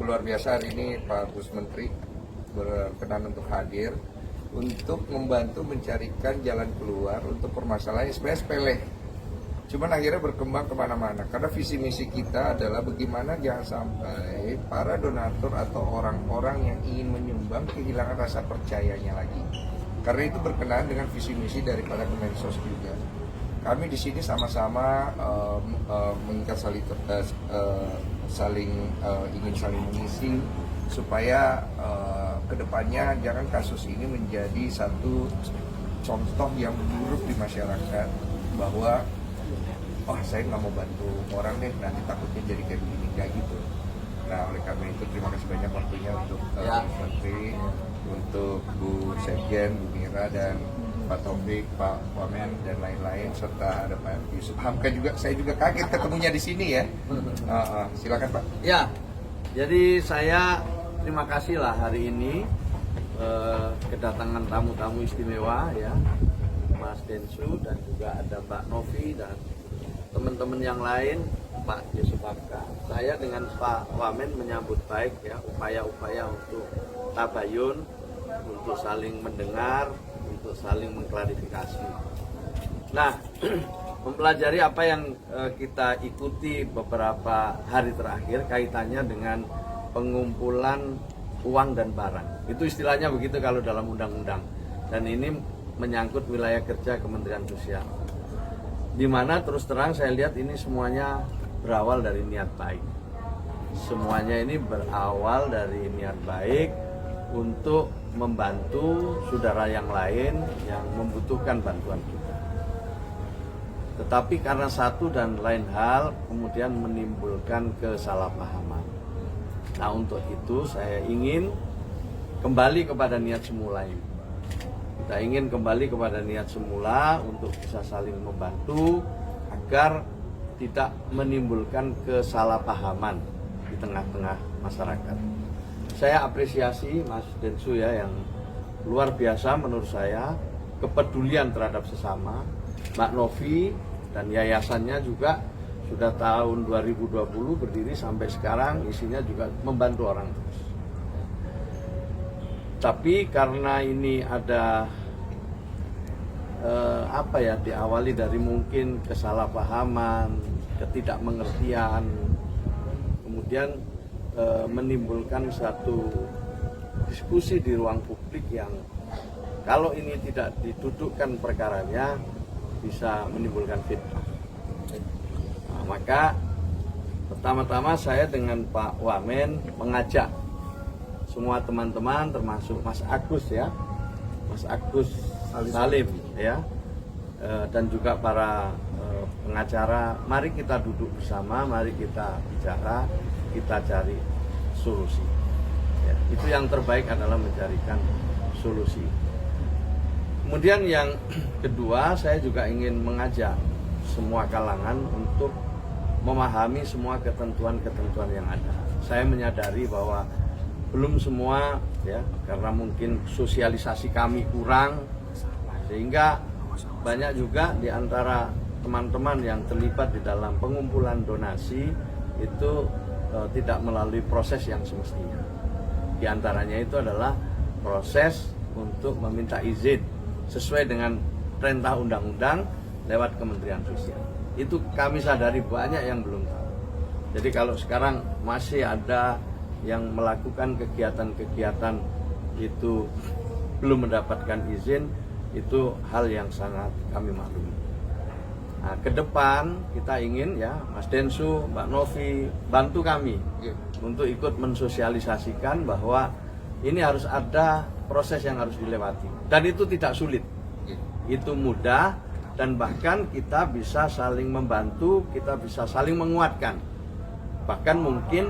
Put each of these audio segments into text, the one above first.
luar biasa hari ini Pak Gus Menteri berkenan untuk hadir untuk membantu mencarikan jalan keluar untuk permasalahan yang sebenarnya sepele. Cuman akhirnya berkembang kemana-mana karena visi misi kita adalah bagaimana jangan sampai para donatur atau orang-orang yang ingin menyumbang kehilangan rasa percayanya lagi. Karena itu berkenaan dengan visi misi daripada Kemensos juga. Kami di sini sama-sama mengikat ingin saling mengisi supaya kedepannya jangan kasus ini menjadi satu contoh yang buruk di masyarakat bahwa saya nggak mau bantu orang deh, nanti takutnya jadi kayak begini, kayak gitu. Nah, oleh karena itu terima kasih banyak waktunya untuk Pak Menteri, untuk Bu Sekjen, Bu Mira, dan Pak Taufik, Pak Wamen, dan lain-lain, serta ada Pak Yusuf Hamka juga. Saya juga kaget ketemunya di sini ya. Silakan Pak. Ya, jadi saya terima kasih lah hari ini kedatangan tamu-tamu istimewa ya, Mas Densu dan juga ada Mbak Novi dan teman-teman yang lain, Pak Yusuf Hamka. Saya dengan Pak Wamen menyambut baik ya upaya-upaya untuk tabayun, untuk saling mendengar, untuk saling mengklarifikasi. Nah, mempelajari apa yang kita ikuti beberapa hari terakhir kaitannya dengan pengumpulan uang dan barang. Itu istilahnya begitu kalau dalam undang-undang. Dan ini menyangkut wilayah kerja Kementerian Sosial. Di mana terus terang saya lihat ini semuanya berawal dari niat baik. Semuanya ini berawal dari niat baik untuk membantu saudara yang lain yang membutuhkan bantuan kita. Tetapi karena satu dan lain hal kemudian menimbulkan kesalahpahaman. Nah, untuk itu saya ingin kembali kepada niat semula ini. Kita ingin kembali kepada niat semula untuk bisa saling membantu agar tidak menimbulkan kesalahpahaman di tengah-tengah masyarakat. Saya apresiasi Mas Densu ya yang luar biasa menurut saya, kepedulian terhadap sesama. Mbak Novi dan yayasannya juga sudah tahun 2020 berdiri sampai sekarang, isinya juga membantu orang terus. Tapi karena ini ada diawali dari mungkin kesalahpahaman, ketidakmengertian, kemudian menimbulkan satu diskusi di ruang publik yang kalau ini tidak didudukkan perkaranya bisa menimbulkan fitnah. Nah, maka pertama-tama saya dengan Pak Wamen mengajak semua teman-teman termasuk Mas Agus ya, Mas Agus Salim ya, dan juga para pengacara, mari kita duduk bersama, mari kita bicara, kita cari solusi ya, itu yang terbaik adalah mencarikan solusi. Kemudian yang kedua, saya juga ingin mengajak semua kalangan untuk memahami semua ketentuan-ketentuan yang ada. Saya menyadari bahwa belum semua ya, karena mungkin sosialisasi kami kurang, sehingga banyak juga di antara teman-teman yang terlibat di dalam pengumpulan donasi itu tidak melalui proses yang semestinya. Di antaranya itu adalah proses untuk meminta izin sesuai dengan perintah undang-undang lewat Kementerian Sosial. Itu kami sadari banyak yang belum tahu. Jadi kalau sekarang masih ada yang melakukan kegiatan-kegiatan itu belum mendapatkan izin, itu hal yang sangat kami maklumi. Nah, ke depan kita ingin ya Mas Densu, Mbak Novi bantu kami untuk ikut mensosialisasikan bahwa ini harus ada proses yang harus dilewati dan itu tidak sulit, itu mudah dan bahkan kita bisa saling membantu, kita bisa saling menguatkan. Bahkan mungkin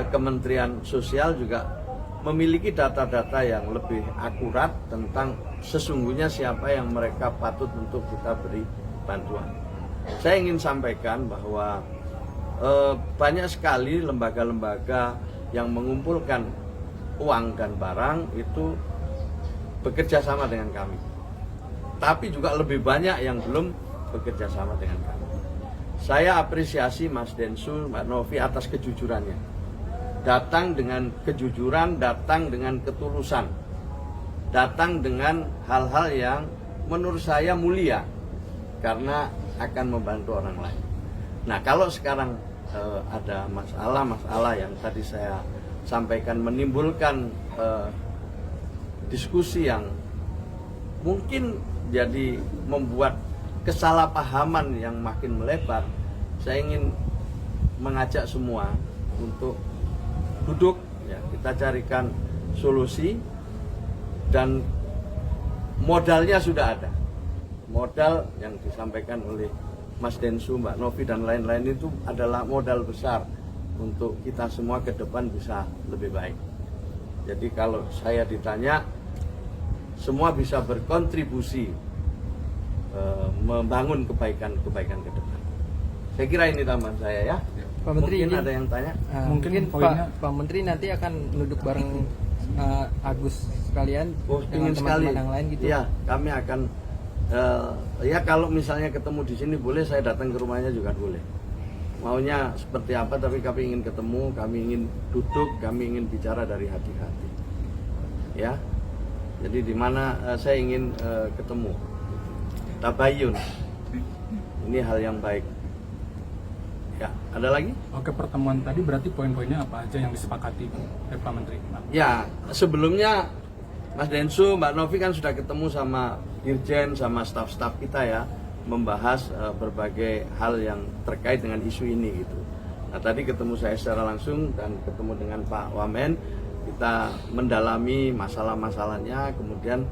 Kementerian Sosial juga memiliki data-data yang lebih akurat tentang sesungguhnya siapa yang mereka patut untuk kita beri bantuan. Saya ingin sampaikan bahwa banyak sekali lembaga-lembaga yang mengumpulkan uang dan barang itu bekerja sama dengan kami. Tapi juga lebih banyak yang belum bekerja sama dengan kami. Saya apresiasi Mas Densu, Mbak Novi atas kejujurannya. datang dengan kejujuran, datang dengan ketulusan, datang dengan hal-hal yang menurut saya mulia karena akan membantu orang lain. Nah, kalau sekarang ada masalah-masalah yang tadi saya sampaikan menimbulkan diskusi yang mungkin jadi membuat kesalahpahaman yang makin melebar, saya ingin mengajak semua untuk duduk, ya, kita carikan solusi, dan modalnya sudah ada. Modal yang disampaikan oleh Mas Densu, Mbak Novi, dan lain-lain itu adalah modal besar untuk kita semua ke depan bisa lebih baik. Jadi kalau saya ditanya, semua bisa berkontribusi membangun kebaikan-kebaikan ke depan. Saya kira ini tambahan saya, ya. Pak Menteri, mungkin ini ada yang tanya. Mungkin Pak Menteri nanti akan duduk bareng Agus sekalian dengan teman-teman yang lain gitu. Ya, kami akan ya kalau misalnya ketemu di sini boleh, saya datang ke rumahnya juga boleh. Maunya seperti apa, tapi kami ingin ketemu, kami ingin duduk, kami ingin bicara dari hati-hati. Ya. Jadi di mana saya ingin ketemu. Tabayun. Ini hal yang baik. Ya, ada lagi? Oke, pertemuan tadi berarti poin-poinnya apa aja yang disepakati Pak Menteri? Ya, sebelumnya Mas Densu, Mbak Novi kan sudah ketemu sama Dirjen, sama staf-staf kita, ya, membahas berbagai hal yang terkait dengan isu ini gitu. Nah, tadi ketemu saya secara langsung dan ketemu dengan Pak Wamen, kita mendalami masalah-masalahnya, kemudian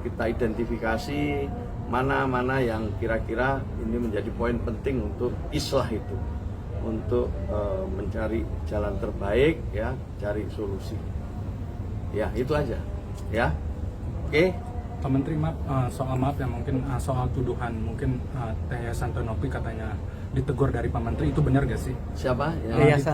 kita identifikasi mana-mana yang kira-kira ini menjadi poin penting untuk islah itu, untuk mencari jalan terbaik, ya, cari solusi. Ya, itu aja, ya. Oke. Pak Menteri, maaf ya, mungkin soal tuduhan mungkin Yayasan Tenopi katanya ditegur dari Pak Menteri, itu benar gak sih? Siapa?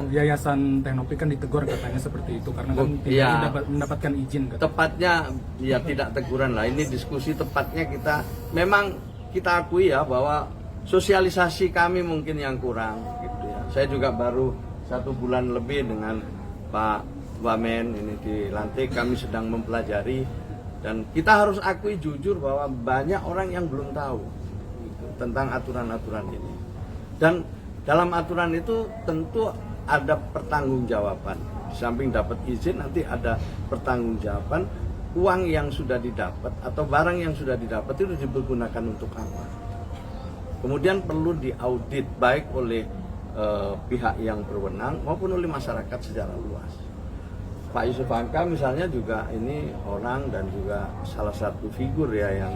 Yayasan Tenopi kan ditegur katanya seperti itu karena kan tidak mendapatkan izin. Katanya. Tepatnya ya tidak teguran lah, ini diskusi. Tepatnya kita akui ya bahwa sosialisasi kami mungkin yang kurang gitu ya. Saya juga baru 1 bulan lebih dengan Pak Wamen ini dilantik, kami sedang mempelajari, dan kita harus akui jujur bahwa banyak orang yang belum tahu gitu, tentang aturan-aturan ini. Dan dalam aturan itu tentu ada pertanggungjawaban. Di samping dapat izin, nanti ada pertanggungjawaban. Uang yang sudah didapat atau barang yang sudah didapat itu dipergunakan untuk apa. Kemudian perlu diaudit baik oleh pihak yang berwenang maupun oleh masyarakat secara luas. Pak Yusuf Hamka misalnya juga ini orang dan juga salah satu figur ya yang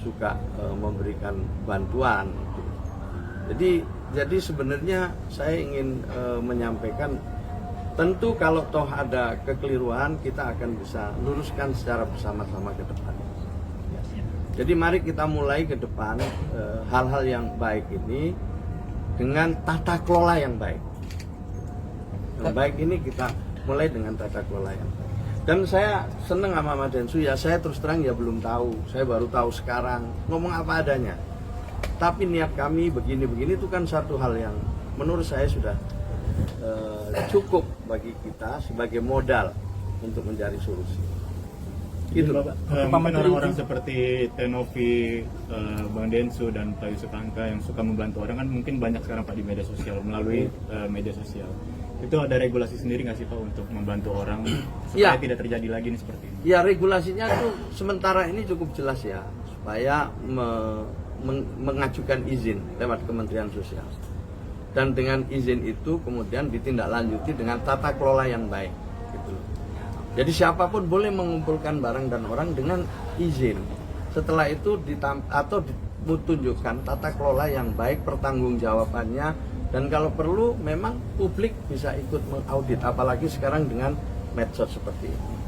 suka memberikan bantuan. Jadi sebenarnya saya ingin menyampaikan, tentu kalau toh ada kekeliruan kita akan bisa luruskan secara bersama-sama ke depan. Jadi mari kita mulai ke depan hal-hal yang baik ini dengan tata kelola yang baik. Yang baik ini kita mulai dengan tata kelola yang baik. Dan saya senang sama Mas Densu, ya saya terus terang ya belum tahu, saya baru tahu sekarang, ngomong apa adanya. Tapi niat kami begini-begini itu kan satu hal yang menurut saya sudah cukup bagi kita sebagai modal untuk mencari solusi. Gitu. Mungkin orang-orang seperti Tenovi, Bang Densu dan Pak Yusuf Hamka yang suka membantu orang kan mungkin banyak sekarang Pak di media sosial, melalui media sosial. Itu ada regulasi sendiri nggak sih Pak untuk membantu orang supaya tidak terjadi lagi nih seperti ini? Ya, regulasinya tuh sementara ini cukup jelas ya, supaya mengajukan izin lewat Kementerian Sosial. Dan dengan izin itu kemudian ditindaklanjuti dengan tata kelola yang baik gitu. Jadi siapapun boleh mengumpulkan barang dan orang dengan izin. Setelah itu ditunjukkan tata kelola yang baik, pertanggungjawabannya, dan kalau perlu memang publik bisa ikut mengaudit, apalagi sekarang dengan medsos seperti ini.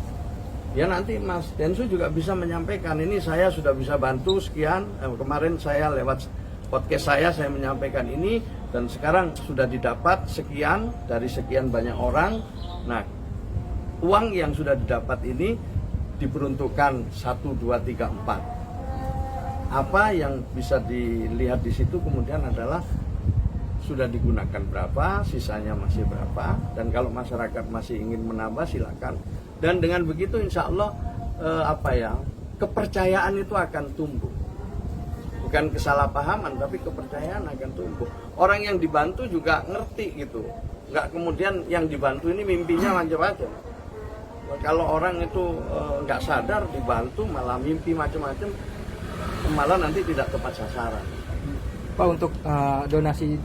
Ya nanti Mas Densu juga bisa menyampaikan, ini saya sudah bisa bantu sekian, kemarin saya lewat podcast saya menyampaikan ini, dan sekarang sudah didapat sekian dari sekian banyak orang. Nah, uang yang sudah didapat ini diperuntukkan 1, 2, 3, 4. Apa yang bisa dilihat di situ kemudian adalah sudah digunakan berapa, sisanya masih berapa, dan kalau masyarakat masih ingin menambah silakan. Dan dengan begitu insya Allah kepercayaan itu akan tumbuh. Bukan kesalahpahaman, tapi kepercayaan akan tumbuh. Orang yang dibantu juga ngerti gitu. Nggak kemudian yang dibantu ini mimpinya macam-macam. Kalau orang itu nggak sadar dibantu malah mimpi macam-macam, malah nanti tidak tepat sasaran. Pak, untuk donasi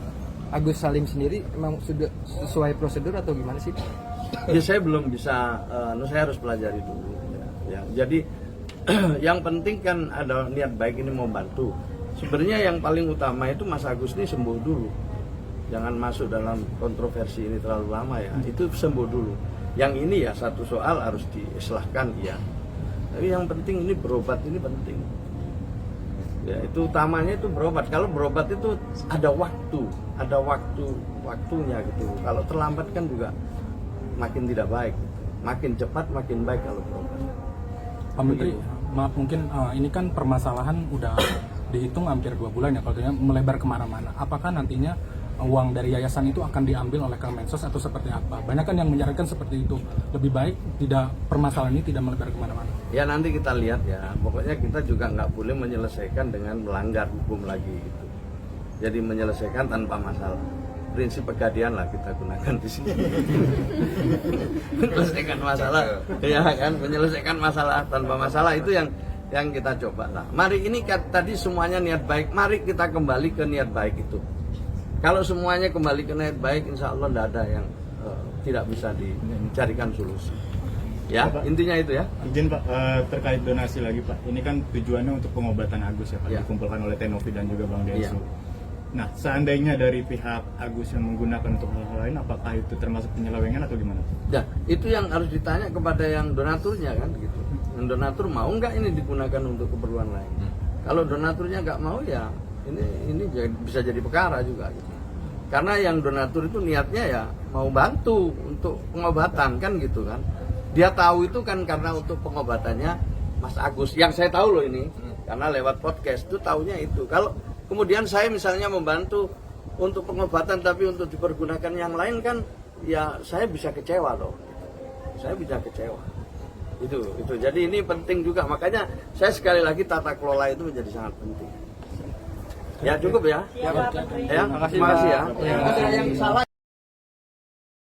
Agus Salim sendiri memang sudah sesuai prosedur atau gimana sih? Ya saya belum bisa, saya harus pelajari dulu. Ya. Jadi yang penting kan ada niat baik ini mau bantu. Sebenarnya yang paling utama itu Mas Agus ini sembuh dulu. Jangan masuk dalam kontroversi ini terlalu lama ya. Itu sembuh dulu. Yang ini ya satu soal harus diislahkan ya. Tapi yang penting ini berobat ini penting. Ya, itu utamanya itu berobat. Kalau berobat itu ada waktunya gitu. Kalau terlambat kan juga makin tidak baik. Makin cepat makin baik kalau berobat. Pak Menteri, maaf mungkin ini kan permasalahan udah dihitung hampir 2 bulan ya, kalau melebar kemana-mana. Apakah nantinya uang dari yayasan itu akan diambil oleh Kemensos atau seperti apa? Banyak kan yang menyarankan seperti itu. Lebih baik permasalahan ini tidak melebar kemana-mana. Ya nanti kita lihat ya. Pokoknya kita juga nggak boleh menyelesaikan dengan melanggar hukum lagi gitu. Jadi menyelesaikan tanpa masalah. Prinsip pegadian lah kita gunakan di sini. Menyelesaikan masalah, ya kan? Menyelesaikan masalah tanpa masalah itu yang kita coba lah. Mari ini tadi semuanya niat baik. Mari kita kembali ke niat baik itu. Kalau semuanya kembali ke niat baik, insya Allah tidak ada yang tidak bisa dicarikan solusi. Ya, Pak, intinya itu ya. Izin Pak, terkait donasi lagi Pak. Ini kan tujuannya untuk pengobatan Agus ya Pak, Ya. dikumpulkan oleh Tenovi dan juga Bang Densu. Ya. Nah, seandainya dari pihak Agus yang menggunakan untuk hal-hal lain, apakah itu termasuk penyelewengan atau gimana? Nah, itu yang harus ditanya kepada yang donaturnya kan gitu. Yang donatur mau nggak ini digunakan untuk keperluan lain? Kalau donaturnya nggak mau ya ini bisa jadi perkara juga gitu. Karena yang donatur itu niatnya ya mau bantu untuk pengobatan kan gitu kan. Dia tahu itu kan karena untuk pengobatannya Mas Agus. Yang saya tahu loh ini karena lewat podcast itu taunya itu. Kalau kemudian saya misalnya membantu untuk pengobatan tapi untuk dipergunakan yang lain kan ya saya bisa kecewa loh. Saya bisa kecewa. Itu. Jadi ini penting juga. Makanya saya sekali lagi tata kelola itu menjadi sangat penting. Ya cukup ya. Ya, Pak Menteri. Ya, terima kasih ya. Ya. Ada yang salah